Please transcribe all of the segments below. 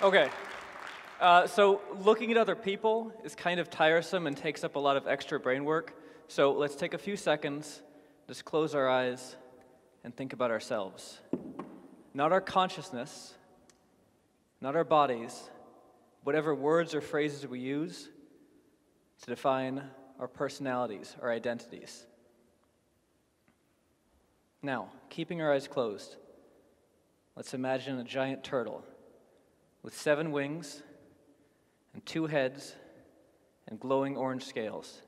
Okay. So looking at other people is kind of tiresome and takes up a lot of extra brain work. So let's take a few seconds, just close our eyes, and think about ourselves. Not our consciousness, not our bodies, whatever words or phrases we use to define our personalities, our identities. Now, keeping our eyes closed, let's imagine a giant turtle with 7 wings and 2 heads and glowing orange scales.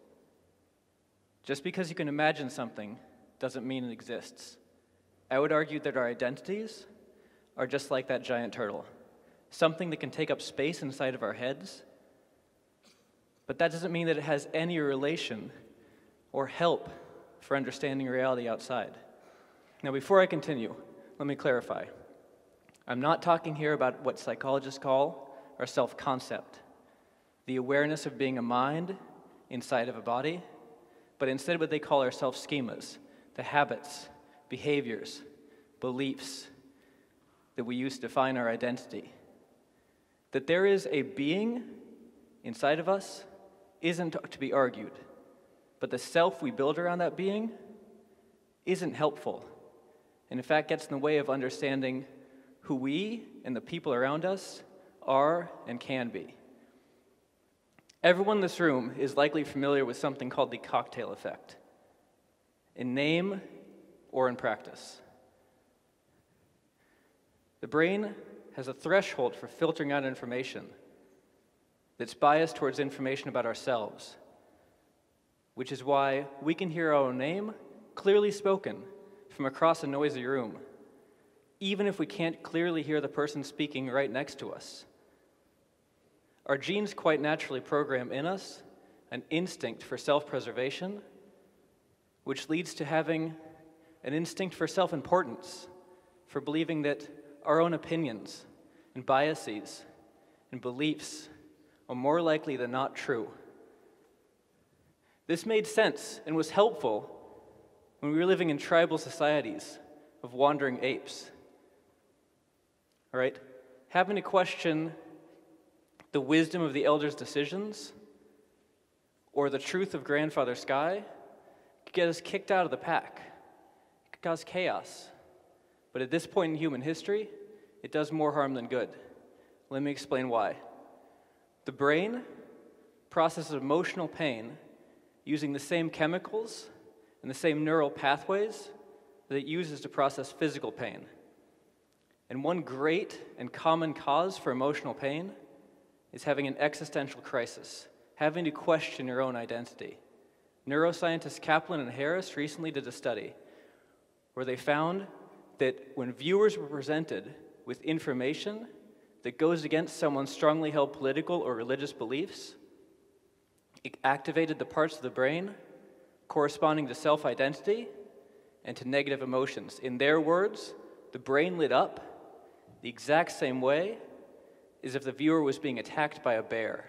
Just because you can imagine something doesn't mean it exists. I would argue that our identities are just like that giant turtle, something that can take up space inside of our heads, but that doesn't mean that it has any relation or help for understanding reality outside. Now, before I continue, let me clarify. I'm not talking here about what psychologists call our self-concept, the awareness of being a mind inside of a body, but instead what they call our self-schemas, the habits, behaviors, beliefs that we use to define our identity. That there is a being inside of us isn't to be argued, but the self we build around that being isn't helpful, and in fact gets in the way of understanding who we and the people around us are and can be. Everyone in this room is likely familiar with something called the cocktail effect, in name or in practice. The brain has a threshold for filtering out information that's biased towards information about ourselves, which is why we can hear our own name clearly spoken from across a noisy room, even if we can't clearly hear the person speaking right next to us. Our genes quite naturally program in us an instinct for self-preservation, which leads to having an instinct for self-importance, for believing that our own opinions and biases and beliefs are more likely than not true. This made sense and was helpful when we were living in tribal societies of wandering apes. All right? Having to question the wisdom of the elders' decisions or the truth of Grandfather Sky could get us kicked out of the pack. It could cause chaos. But at this point in human history, it does more harm than good. Let me explain why. The brain processes emotional pain using the same chemicals and the same neural pathways that it uses to process physical pain. And one great and common cause for emotional pain is having an existential crisis, having to question your own identity. Neuroscientists Kaplan and Harris recently did a study where they found that when viewers were presented with information that goes against someone's strongly held political or religious beliefs, it activated the parts of the brain corresponding to self-identity and to negative emotions. In their words, the brain lit up the exact same way as if the viewer was being attacked by a bear.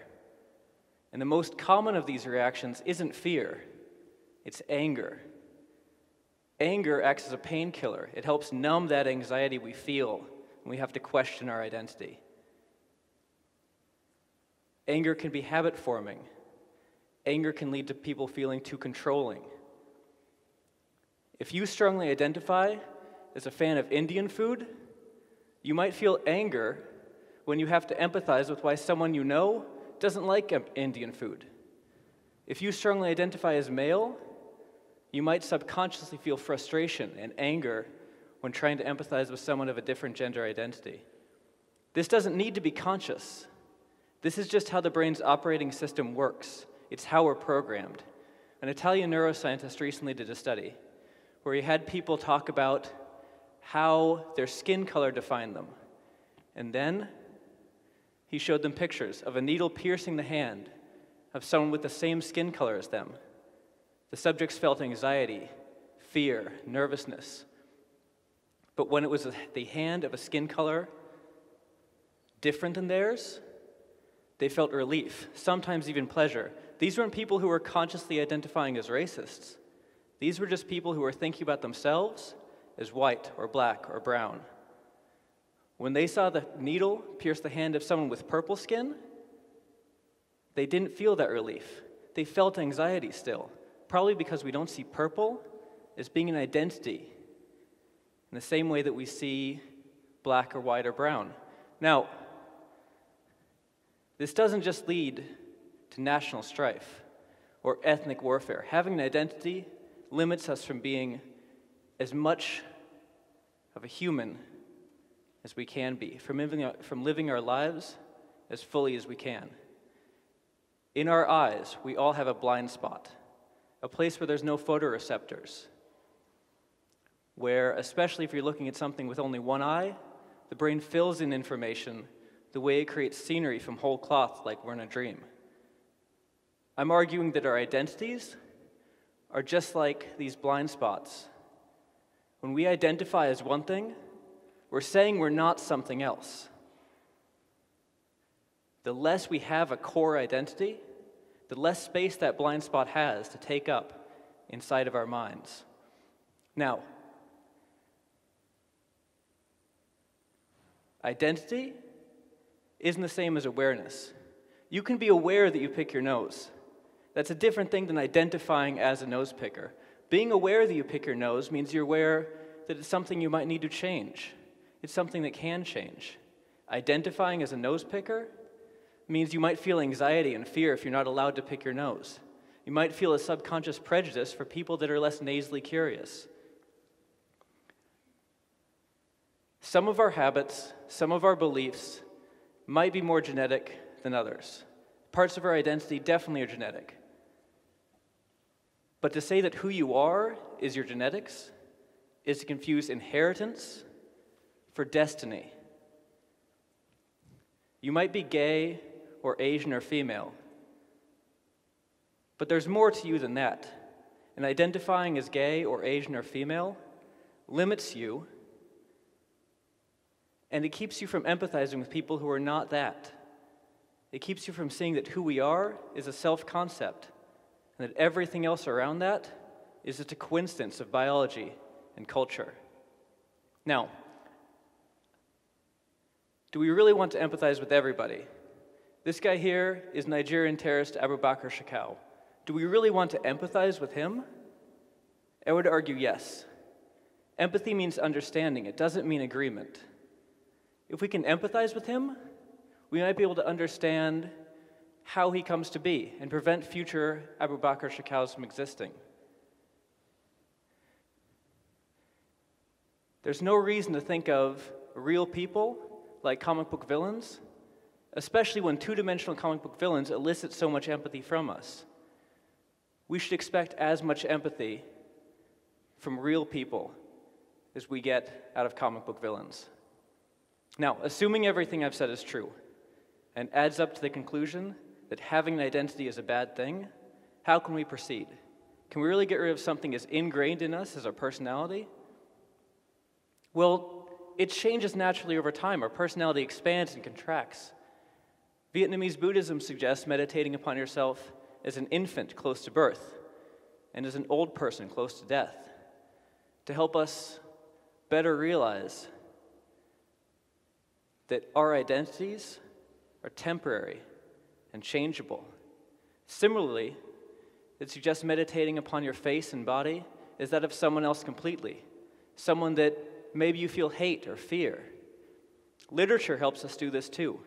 And the most common of these reactions isn't fear, it's anger. Anger acts as a painkiller. It helps numb that anxiety we feel when we have to question our identity. Anger can be habit-forming. Anger can lead to people feeling too controlling. If you strongly identify as a fan of Indian food, you might feel anger when you have to empathize with why someone you know doesn't like Indian food. If you strongly identify as male, you might subconsciously feel frustration and anger when trying to empathize with someone of a different gender identity. This doesn't need to be conscious. This is just how the brain's operating system works. It's how we're programmed. An Italian neuroscientist recently did a study where he had people talk about how their skin color defined them. And then he showed them pictures of a needle piercing the hand of someone with the same skin color as them. The subjects felt anxiety, fear, nervousness. But when it was the hand of a skin color different than theirs, they felt relief, sometimes even pleasure. These weren't people who were consciously identifying as racists. These were just people who were thinking about themselves as white or black or brown. When they saw the needle pierce the hand of someone with purple skin, they didn't feel that relief. They felt anxiety still, probably because we don't see purple as being an identity in the same way that we see black or white or brown. Now, this doesn't just lead to national strife or ethnic warfare. Having an identity limits us from being as much of a human as we can be, from living our lives as fully as we can. In our eyes, we all have a blind spot, a place where there's no photoreceptors, where, especially if you're looking at something with only one eye, the brain fills in information the way it creates scenery from whole cloth like we're in a dream. I'm arguing that our identities are just like these blind spots. When we identify as one thing, we're saying we're not something else. The less we have a core identity, the less space that blind spot has to take up inside of our minds. Now, identity isn't the same as awareness. You can be aware that you pick your nose. That's a different thing than identifying as a nose picker. Being aware that you pick your nose means you're aware that it's something you might need to change. It's something that can change. Identifying as a nose picker means you might feel anxiety and fear if you're not allowed to pick your nose. You might feel a subconscious prejudice for people that are less nasally curious. Some of our habits, some of our beliefs might be more genetic than others. Parts of our identity definitely are genetic. But to say that who you are is your genetics is to confuse inheritance for destiny. You might be gay or Asian or female, but there's more to you than that. And identifying as gay or Asian or female limits you, and it keeps you from empathizing with people who are not that. It keeps you from seeing that who we are is a self-concept, and that everything else around that is just a coincidence of biology and culture. Now, do we really want to empathize with everybody? This guy here is Nigerian terrorist Abubakar Shekau. Do we really want to empathize with him? I would argue yes. Empathy means understanding. It doesn't mean agreement. If we can empathize with him, we might be able to understand how he comes to be and prevent future Abubakar Shekaus from existing. There's no reason to think of real people like comic book villains, especially when two-dimensional comic book villains elicit so much empathy from us. We should expect as much empathy from real people as we get out of comic book villains. Now, assuming everything I've said is true, and adds up to the conclusion that having an identity is a bad thing, how can we proceed? Can we really get rid of something as ingrained in us as our personality? Well, it changes naturally over time. Our personality expands and contracts. Vietnamese Buddhism suggests meditating upon yourself as an infant close to birth and as an old person close to death to help us better realize that our identities are temporary and changeable. Similarly, it suggests meditating upon your face and body as that of someone else completely, someone that maybe you feel hate or fear. Literature helps us do this too.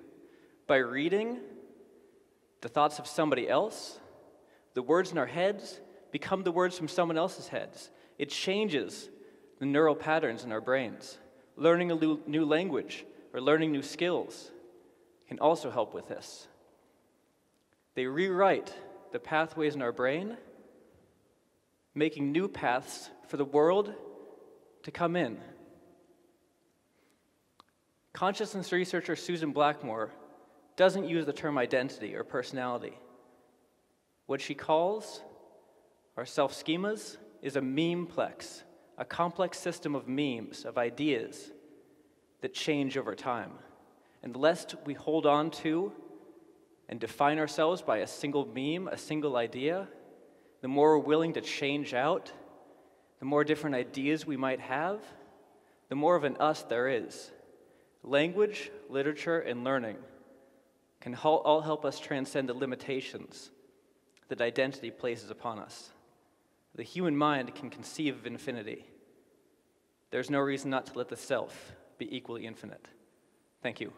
By reading the thoughts of somebody else, the words in our heads become the words from someone else's heads. It changes the neural patterns in our brains. Learning a new language or learning new skills can also help with this. They rewrite the pathways in our brain, making new paths for the world to come in. Consciousness researcher Susan Blackmore doesn't use the term identity or personality. What she calls our self-schemas is a memeplex, a complex system of memes, of ideas that change over time. And the less we hold on to and define ourselves by a single meme, a single idea, the more we're willing to change out, the more different ideas we might have, the more of an us there is. Language, literature, and learning can all help us transcend the limitations that identity places upon us. The human mind can conceive of infinity. There's no reason not to let the self be equally infinite. Thank you.